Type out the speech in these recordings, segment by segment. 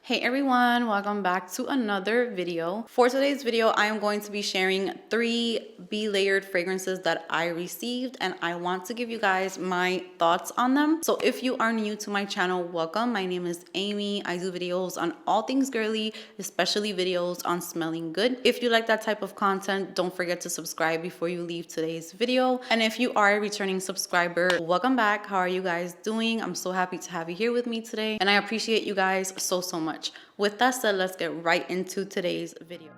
Hey everyone, welcome back to another video. For today's video, I am going to be sharing 3 B-layered fragrances that I received, and I want to give you guys my thoughts on them. So if you are new to my channel, welcome. My name is Amy. I do videos on all things girly, especially videos on smelling good. If you like that type of content, don't forget to subscribe before you leave today's video. And if you are a returning subscriber, welcome back. How are you guys doing? I'm so happy to have you here with me today, and I appreciate you guys so much. With that said, let's get right into today's video.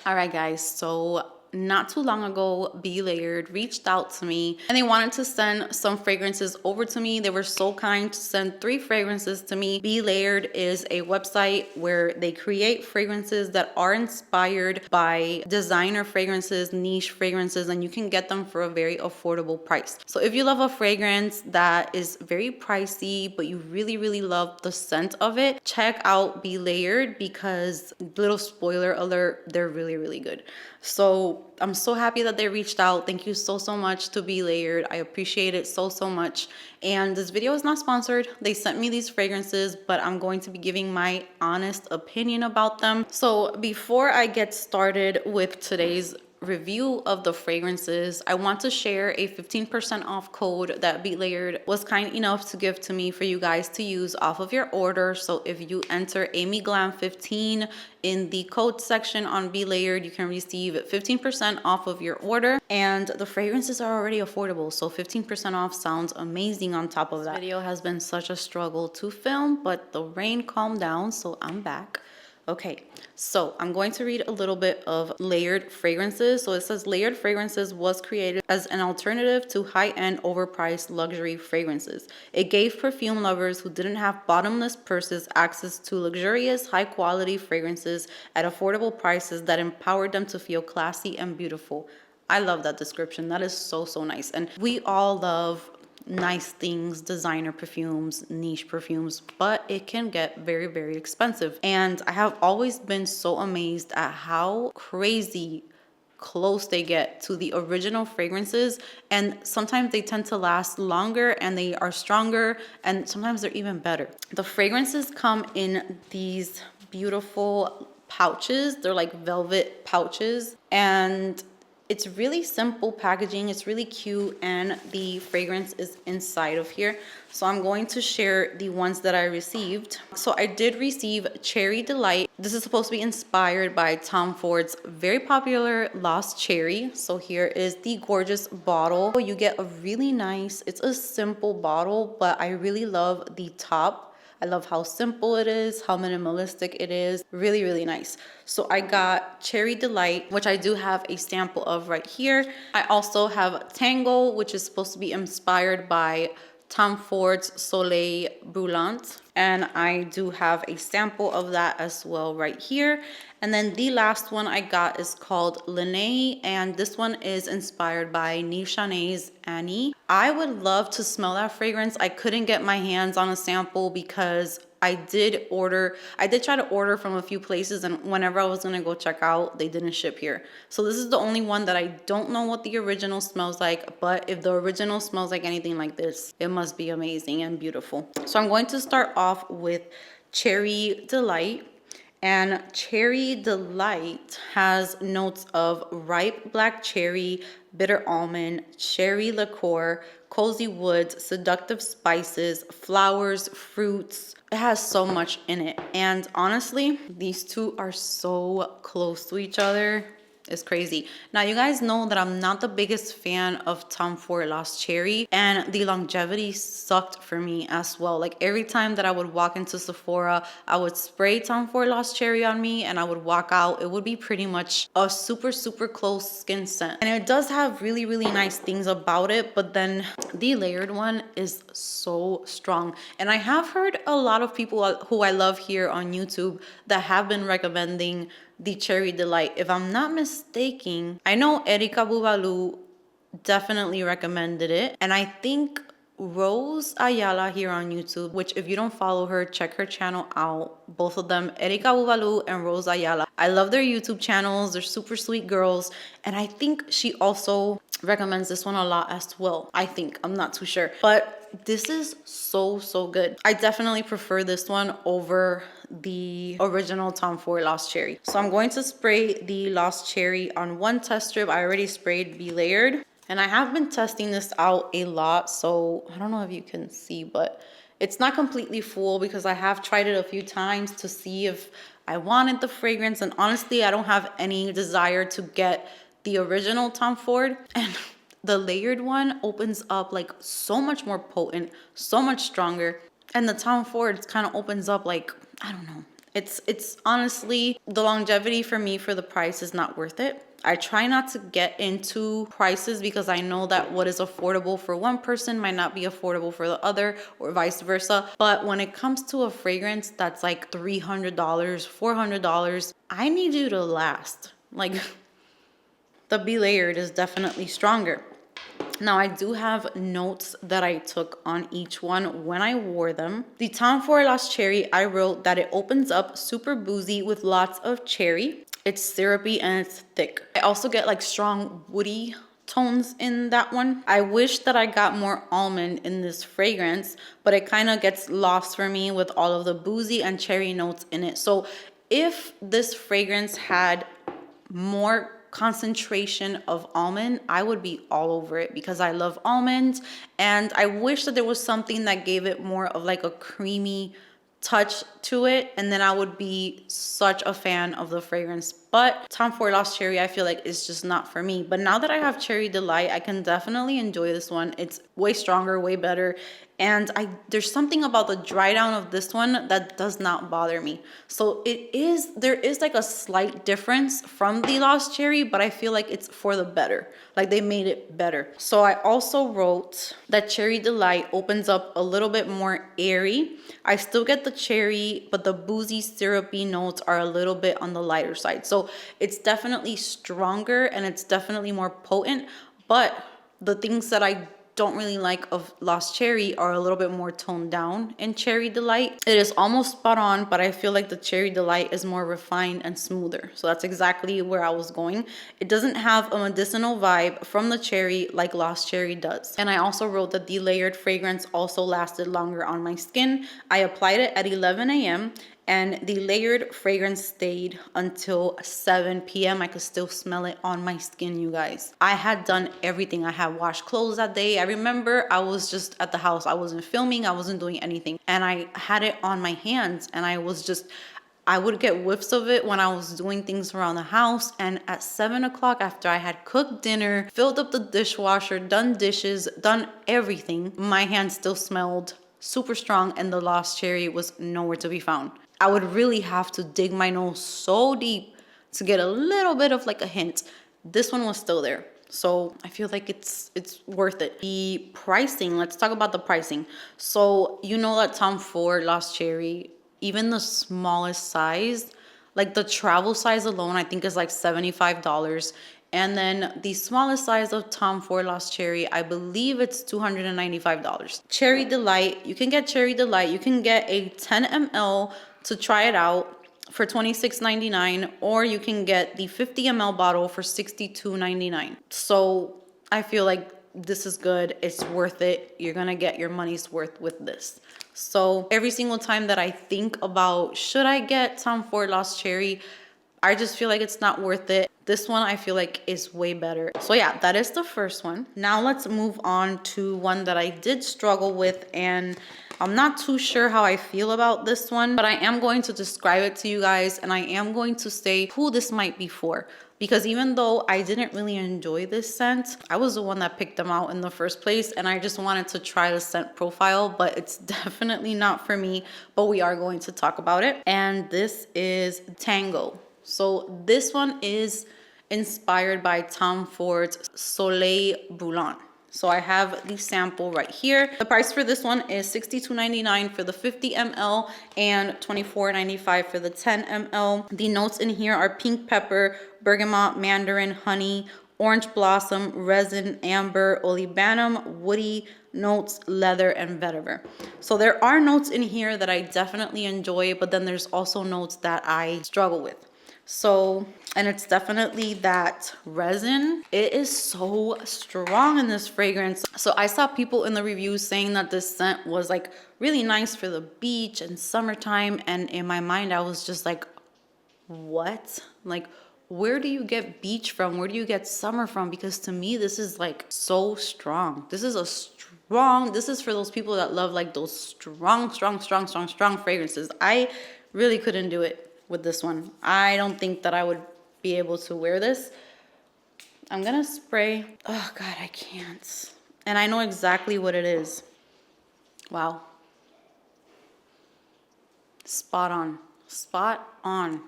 All right, guys, so not too long ago, B-Layered reached out to me and they wanted to send some fragrances over to me. They were so kind to send 3 fragrances to me. B-Layered is a website where they create fragrances that are inspired by designer fragrances, niche fragrances, and you can get them for a very affordable price. So if you love a fragrance that is very pricey, but you really love the scent of it, check out B-Layered because, little spoiler alert, they're really good. So I'm so happy that they reached out. Thank you so much to B-Layered. I appreciate it so much. And this video is not sponsored. They sent me these fragrances, but I'm going to be giving my honest opinion about them. So before I get started with today's review of the fragrances, I want to share a 15% off code that B-Layered was kind enough to give to me for you guys to use off of your order. So if you enter AmyGlam15 in the code section on B-Layered, you can receive 15% off of your order, and the fragrances are already affordable, so 15% off sounds amazing on top of that. This video has been such a struggle to film, but the rain calmed down, so I'm back. Okay, so I'm going to read a little bit of Layered fragrances. So it says Layered fragrances was created as an alternative to high-end overpriced luxury fragrances. It gave perfume lovers who didn't have bottomless purses access to luxurious, high-quality fragrances at affordable prices that empowered them to feel classy and beautiful. I love that description. That is so nice. And we all love nice things, designer perfumes, niche perfumes, but it can get very expensive. And I have always been so amazed at how crazy close they get to the original fragrances, and sometimes they tend to last longer and they are stronger, and sometimes they're even better. The fragrances come in these beautiful pouches. They're like velvet pouches, and it's really simple packaging. It's really cute, and the fragrance is inside of here. So I'm going to share the ones that I received. So I did receive Cherry Delight. This is supposed to be inspired by Tom Ford's very popular Lost Cherry. So here is the gorgeous bottle. You get a really nice, it's a simple bottle, but I really love the top. I love how simple it is, how minimalistic it is. Really nice. So I got Cherry Delight, which I do have a sample of right here. I also have Tango, which is supposed to be inspired by Tom Ford's Soleil Brûlant. And I do have a sample of that as well right here. And then the last one I got is called Lynnae, and this one is inspired by Nive Chanay's Annie. I would love to smell that fragrance. I couldn't get my hands on a sample because I did try to order from a few places, and whenever I was gonna go check out, they didn't ship here. So this is the only one that I don't know what the original smells like, but if the original smells like anything like this, it must be amazing and beautiful. So I'm going to start off with Cherry Delight. And Cherry Delight has notes of ripe black cherry, bitter almond, cherry liqueur, cozy woods, seductive spices, flowers, fruits. It has so much in it. And honestly, these two are so close to each other. It's crazy. Now, you guys know that I'm not the biggest fan of Tom Ford Lost Cherry, and the longevity sucked for me as well. Like every time that I would walk into Sephora, I would spray Tom Ford Lost Cherry on me and I would walk out. It would be pretty much a super close skin scent. And it does have really nice things about it, but then the Layered one is so strong. And I have heard a lot of people who I love here on YouTube that have been recommending the Cherry Delight. If I'm not mistaken, I know Erika Bubalu definitely recommended it, and I think Rose Ayala here on YouTube, which if you don't follow her, check her channel out. Both of them, Erika Buvalu and Rose Ayala. I love their YouTube channels. They're super sweet girls. And I think she also recommends this one a lot as well. I think, I'm not too sure. But this is so good. I definitely prefer this one over the original Tom Ford Lost Cherry. So I'm going to spray the Lost Cherry on one test strip. I already sprayed Be Layered. And I have been testing this out a lot, so I don't know if you can see, but it's not completely full because I have tried it a few times to see if I wanted the fragrance. And honestly, I don't have any desire to get the original Tom Ford. And the layered one opens up like so much more potent, so much stronger. And the Tom Ford kind of opens up like, I don't know. It's honestly, the longevity for me for the price is not worth it. I try not to get into prices because I know that what is affordable for one person might not be affordable for the other, or vice versa. But when it comes to a fragrance that's like $300, $400, I need you to last. Like, the Be Layered is definitely stronger. Now, I do have notes that I took on each one when I wore them. The Tom Ford Lost Cherry, I wrote that it opens up super boozy with lots of cherry. It's syrupy and it's thick. I also get like strong woody tones in that one. I wish that I got more almond in this fragrance, but it kind of gets lost for me with all of the boozy and cherry notes in it. So if this fragrance had more concentration of almond, I would be all over it because I love almonds. And I wish that there was something that gave it more of like a creamy touch to it, and then I would be such a fan of the fragrance. But Tom Ford Lost Cherry, I feel like it's just not for me. But now that I have Cherry Delight, I can definitely enjoy this one. It's way stronger, way better. And there's something about the dry down of this one that does not bother me. So there is like a slight difference from the Lost Cherry, but I feel like it's for the better. Like they made it better. So I also wrote that Cherry Delight opens up a little bit more airy. I still get the cherry, but the boozy syrupy notes are a little bit on the lighter side. So it's definitely stronger and it's definitely more potent, but the things that I don't really like of Lost Cherry are a little bit more toned down in Cherry Delight. It is almost spot on, but I feel like the Cherry Delight is more refined and smoother. So that's exactly where I was going. It doesn't have a medicinal vibe from the cherry like Lost Cherry does. And I also wrote that the layered fragrance also lasted longer on my skin. I applied it at 11 a.m. and the layered fragrance stayed until 7 p.m. I could still smell it on my skin, you guys. I had done everything. I had washed clothes that day. I remember I was just at the house. I wasn't filming. I wasn't doing anything. And I had it on my hands, and I would get whiffs of it when I was doing things around the house. And at 7 o'clock, after I had cooked dinner, filled up the dishwasher, done dishes, done everything, my hand still smelled super strong, and the Lost Cherry was nowhere to be found. I would really have to dig my nose so deep to get a little bit of like a hint. This one was still there. So I feel like it's worth it. The pricing, let's talk about the pricing. So you know that Tom Ford Lost Cherry, even the smallest size, like the travel size alone, I think is like $75. And then the smallest size of Tom Ford Lost Cherry, I believe it's $295. Cherry Delight, you can get Cherry Delight. You can get a 10 ml to try it out for $26.99, or you can get the 50 ml bottle for $62.99. So I feel like this is good. It's worth it. You're gonna get your money's worth with this. So every single time that I think about, should I get Tom Ford Lost Cherry, I just feel like it's not worth it. This one I feel like is way better. So yeah, that is the first one. Now let's move on to one that I did struggle with, and I'm not too sure how I feel about this one, but I am going to describe it to you guys, and I am going to say who this might be for. Because even though I didn't really enjoy this scent, I was the one that picked them out in the first place, and I just wanted to try the scent profile, but it's definitely not for me, but we are going to talk about it. And this is Tango. So this one is inspired by Tom Ford's Soleil Brûlant. So I have the sample right here. The price for this one is $62.99 for the 50 ml and $24.95 for the 10 ml. The notes in here are pink pepper, bergamot, mandarin, honey, orange blossom, resin, amber, olibanum, woody notes, leather, and vetiver. So there are notes in here that I definitely enjoy, but then there's also notes that I struggle with. So, and it's definitely that resin. It is so strong in this fragrance. So I saw people in the reviews saying that this scent was like really nice for the beach and summertime. And in my mind, I was just like, what? Like, where do you get beach from? Where do you get summer from? Because to me, this is like so strong. This is this is for those people that love like those strong fragrances. I really couldn't do it with this one. I don't think that I would be able to wear this. I'm gonna spray. Oh God, I can't. And I know exactly what it is. Wow. Spot on. Spot on.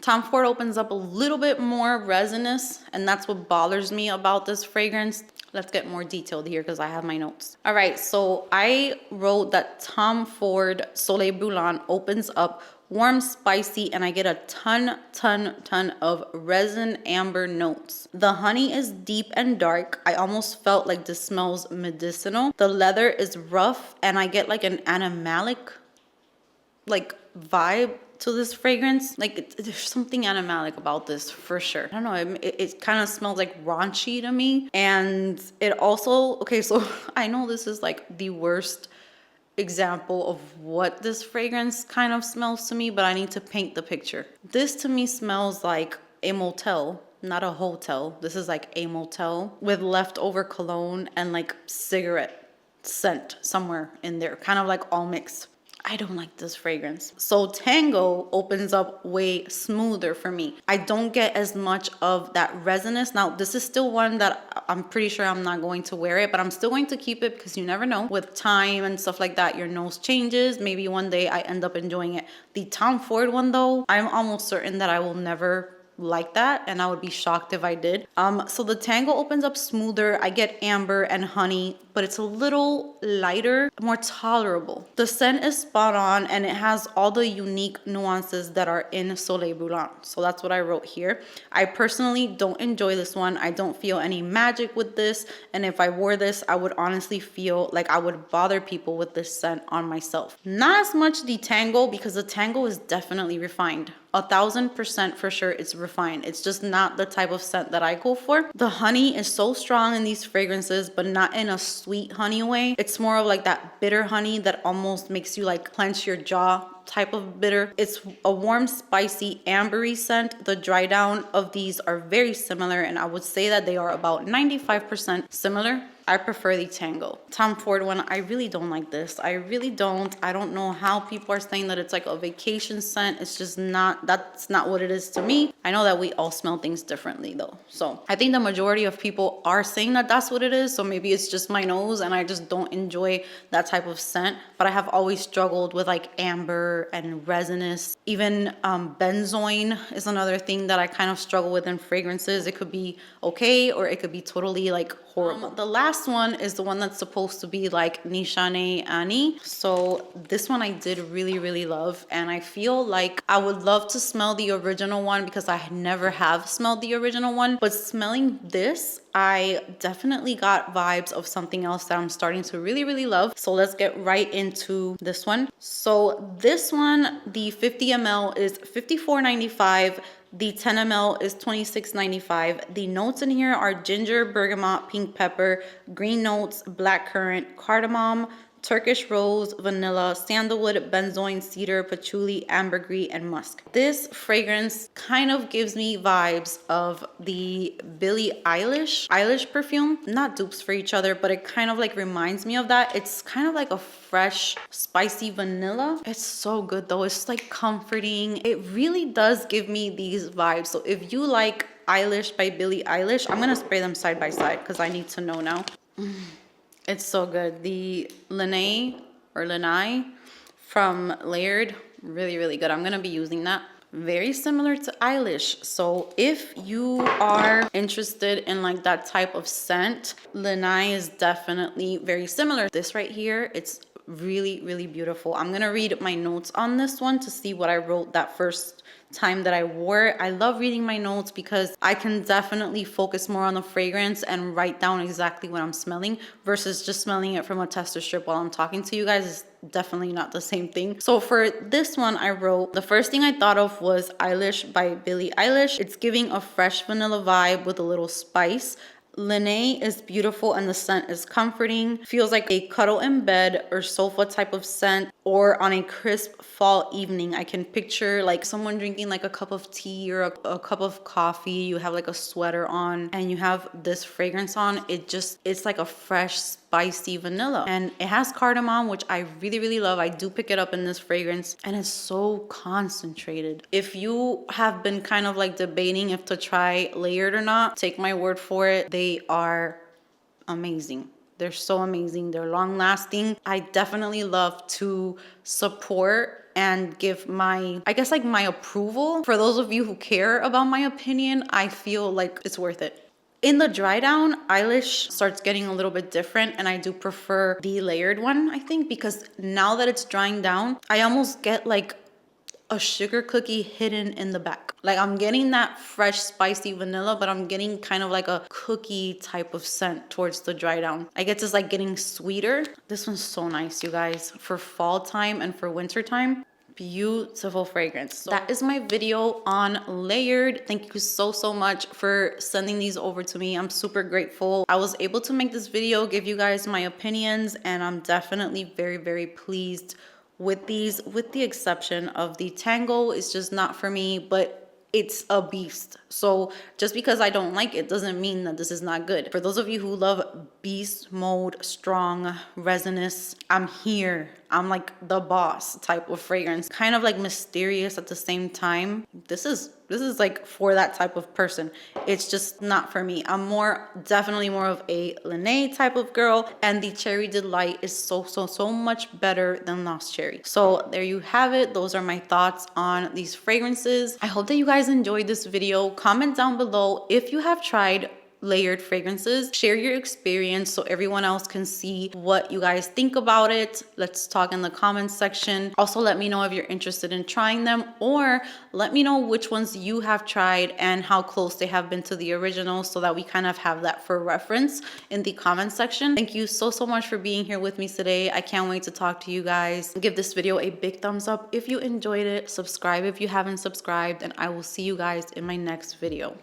Tom Ford opens up a little bit more resinous, and that's what bothers me about this fragrance. Let's get more detailed here because I have my notes. All right, so I wrote that Tom Ford Soleil Brûlant opens up warm, spicy, and I get a ton of resin amber notes. The honey is deep and dark. I almost felt like this smells medicinal. The leather is rough, and I get like an animalic like vibe to this fragrance. Like there's something animalic about this for sure. I don't know, it kind of smells like raunchy to me. And it also, okay, so I know this is like the worst example of what this fragrance kind of smells to me, but I need to paint the picture. This to me smells like a motel, not a hotel. This is like a motel with leftover cologne and like cigarette scent somewhere in there, kind of like all mixed. I don't like this fragrance. So Tango opens up way smoother for me. I don't get as much of that resinous. Now, this is still one that I'm pretty sure I'm not going to wear it, but I'm still going to keep it because you never know. With time and stuff like that, your nose changes. Maybe one day I end up enjoying it. The Tom Ford one though, I'm almost certain that I will never like that, and I would be shocked if I did. So the Tango opens up smoother. I get amber and honey, but it's a little lighter, more tolerable. The scent is spot on, and it has all the unique nuances that are in Soleil Brûlant. So that's what I wrote here. I personally don't enjoy this one. I don't feel any magic with this, and if I wore this, I would honestly feel like I would bother people with this scent on myself. Not as much the Tango, because the Tango is definitely refined. 1000% for sure it's refined. It's just not the type of scent that I go for. The honey is so strong in these fragrances, but not in a sweet honey way. It's more of like that bitter honey that almost makes you like clench your jaw type of bitter. It's a warm, spicy, ambery scent. The dry down of these are very similar, and I would say that they are about 95% similar. I prefer the Tango. Tom Ford one, I really don't like this. I really don't. I don't know how people are saying that it's like a vacation scent. It's just not, that's not what it is to me. I know that we all smell things differently though. So I think the majority of people are saying that that's what it is. So maybe it's just my nose and I just don't enjoy that type of scent. But I have always struggled with like amber and resinous. Even benzoin is another thing that I kind of struggle with in fragrances. It could be okay or it could be totally like horrible. The last one is the one that's supposed to be like Nishane Annie. So this one I did really love, and I feel like I would love to smell the original one because I never have smelled the original one. But smelling this, I definitely got vibes of something else that I'm starting to really love. So let's get right into this one. So this one, the 50 ml is $54.95. The 10 ml is $26.95. The notes in here are ginger, bergamot, pink pepper, green notes, blackcurrant, cardamom, Turkish rose, vanilla, sandalwood, benzoin, cedar, patchouli, ambergris, and musk. This fragrance kind of gives me vibes of the Billie Eilish perfume. Not dupes for each other, but it kind of like reminds me of that. It's kind of like a fresh, spicy vanilla. It's so good though. It's like comforting. It really does give me these vibes. So if you like Eilish by Billie Eilish, I'm gonna spray them side by side because I need to know now. It's so good. The Lynnae from Layered, really good. I'm going to be using that. Very similar to Eilish. So if you are interested in like that type of scent, Lynnae is definitely very similar. This right here, it's really, really beautiful. I'm gonna read my notes on this one to see what I wrote that first time that I wore it. I love reading my notes because I can definitely focus more on the fragrance and write down exactly what I'm smelling versus just smelling it from a tester strip while I'm talking to you guys. Is definitely not the same thing. So for this one, I wrote, the first thing I thought of was Eilish by Billie Eilish. It's giving a fresh vanilla vibe with a little spice. Lynnae is beautiful and the scent is comforting. Feels like a cuddle in bed or sofa type of scent, or on a crisp fall evening. I can picture like someone drinking like a cup of tea or a cup of coffee. You have like a sweater on and you have this fragrance on. It's like a fresh, spicy vanilla, and it has cardamom, which I really, really love. I do pick it up in this fragrance and it's so concentrated. If you have been kind of like debating if to try layered or not, take my word for it. They are amazing. They're so amazing. They're long lasting. I definitely love to support and give my, I guess, like my approval. For those of you who care about my opinion, I feel like it's worth it. In the dry down, Eilish starts getting a little bit different, and I do prefer the layered one, I think, because now that it's drying down, I almost get like a sugar cookie hidden in the back. Like I'm getting that fresh, spicy vanilla, but I'm getting kind of like a cookie type of scent towards the dry down. I guess it's like getting sweeter. This one's so nice, you guys, for fall time and for winter time. Beautiful fragrance. So that is my video on layered. Thank you so much for sending these over to me. I'm super grateful. I was able to make this video, give you guys my opinions, and I'm definitely very pleased with these, with the exception of the Tango. It's just not for me, but it's a beast. So just because I don't like it doesn't mean that this is not good. For those of you who love beast mode, strong, resinous, I'm here. I'm like the boss type of fragrance. Kind of like mysterious at the same time. This is like for that type of person. It's just not for me. I'm definitely more of a Lynnae type of girl. And the Cherry Delight is so much better than Lost Cherry. So there you have it. Those are my thoughts on these fragrances. I hope that you guys enjoyed this video. Comment down below if you have tried layered fragrances. Share your experience so everyone else can see what you guys think about it. Let's talk in the comments section. Also, let me know if you're interested in trying them, or let me know which ones you have tried and how close they have been to the original, so that we kind of have that for reference in the comments section. Thank you so much for being here with me today. I can't wait to talk to you guys. Give this video a big thumbs up if you enjoyed it. Subscribe if you haven't subscribed, and I will see you guys in my next video.